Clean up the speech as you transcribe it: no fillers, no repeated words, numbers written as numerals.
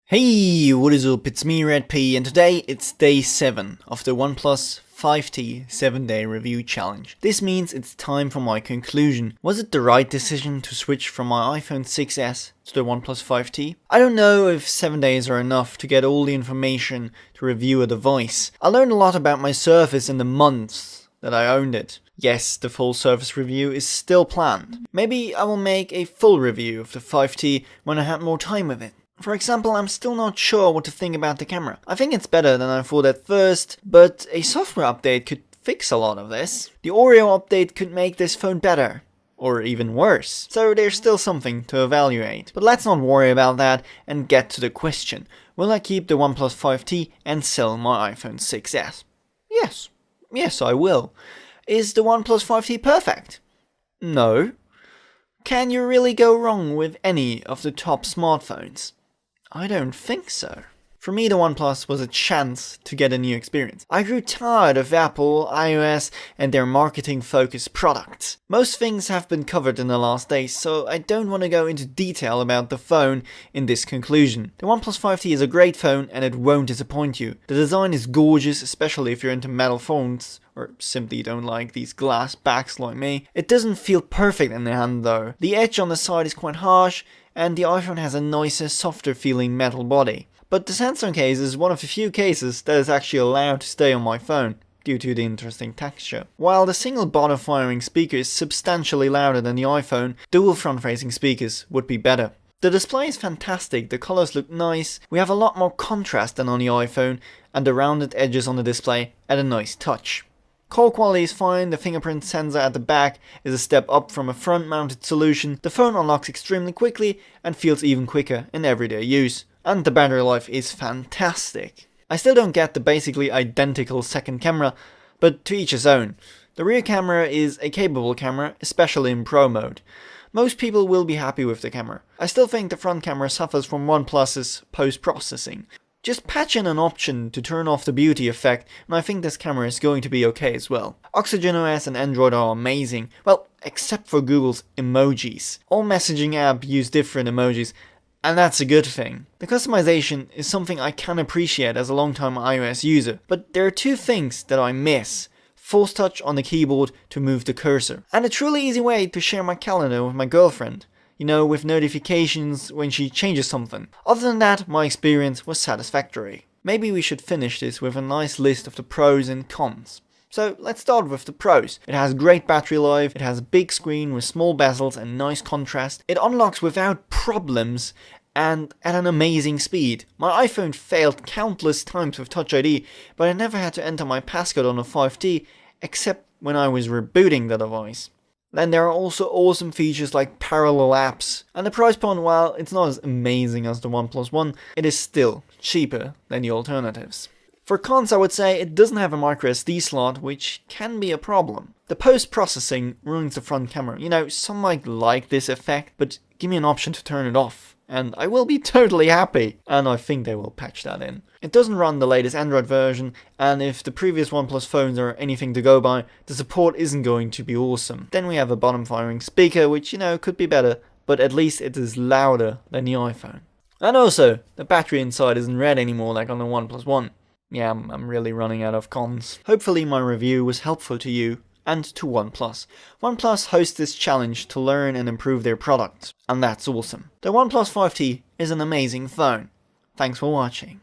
Hey, what is up? It's me, Red P, and today it's day 7 of the OnePlus 5T 7-day review challenge. This means it's time for my conclusion. Was it the right decision to switch from my iPhone 6s to the OnePlus 5T? I don't know if 7 days are enough to get all the information to review a device. I learned a lot about my Surface in the months that I owned it. Yes, the full Surface review is still planned. Maybe I will make a full review of the 5T when I have more time with it. For example, I'm still not sure what to think about the camera. I think it's better than I thought at first, but a software update could fix a lot of this. The Oreo update could make this phone better, or even worse. So there's still something to evaluate. But let's not worry about that and get to the question. Will I keep the OnePlus 5T and sell my iPhone 6s? Yes, I will. Is the OnePlus 5T perfect? No. Can you really go wrong with any of the top smartphones? I don't think so. For me, the OnePlus was a chance to get a new experience. I grew tired of Apple, iOS, and their marketing-focused products. Most things have been covered in the last days, so I don't want to go into detail about the phone in this conclusion. The OnePlus 5T is a great phone and it won't disappoint you. The design is gorgeous, especially if you're into metal phones, or simply don't like these glass backs like me. It doesn't feel perfect in the hand though. The edge on the side is quite harsh, and the iPhone has a nicer, softer feeling metal body. But the Samsung case is one of the few cases that is actually allowed to stay on my phone, due to the interesting texture. While the single bottom firing speaker is substantially louder than the iPhone, dual front-facing speakers would be better. The display is fantastic, the colors look nice, we have a lot more contrast than on the iPhone, and the rounded edges on the display add a nice touch. Call quality is fine, the fingerprint sensor at the back is a step up from a front-mounted solution, the phone unlocks extremely quickly and feels even quicker in everyday use, and the battery life is fantastic. I still don't get the basically identical second camera, but to each his own. The rear camera is a capable camera, especially in Pro mode. Most people will be happy with the camera. I still think the front camera suffers from OnePlus's post-processing. Just patch in an option to turn off the beauty effect and I think this camera is going to be okay as well. Oxygen OS and Android are amazing, well, except for Google's emojis. All messaging apps use different emojis, and that's a good thing. The customization is something I can appreciate as a long-time iOS user, but there are two things that I miss. Force touch on the keyboard to move the cursor, and a truly easy way to share my calendar with my girlfriend. You know, with notifications when she changes something. Other than that, my experience was satisfactory. Maybe we should finish this with a nice list of the pros and cons. So let's start with the pros. It has great battery life, it has a big screen with small bezels and nice contrast. It unlocks without problems and at an amazing speed. My iPhone failed countless times with Touch ID, but I never had to enter my passcode on a 5T except when I was rebooting the device. Then there are also awesome features like parallel apps, and the price point, while it's not as amazing as the OnePlus One, it is still cheaper than the alternatives. For cons, I would say it doesn't have a microSD slot, which can be a problem. The post-processing ruins the front camera. You know, some might like this effect, but give me an option to turn it off, and I will be totally happy. And I think they will patch that in. It doesn't run the latest Android version, and if the previous OnePlus phones are anything to go by, the support isn't going to be awesome. Then we have a bottom-firing speaker, which, you know, could be better, but at least it is louder than the iPhone. And also, the battery inside isn't red anymore like on the OnePlus One. Yeah, I'm really running out of cons. Hopefully my review was helpful to you and to OnePlus. OnePlus hosts this challenge to learn and improve their product, and that's awesome. The OnePlus 5T is an amazing phone. Thanks for watching.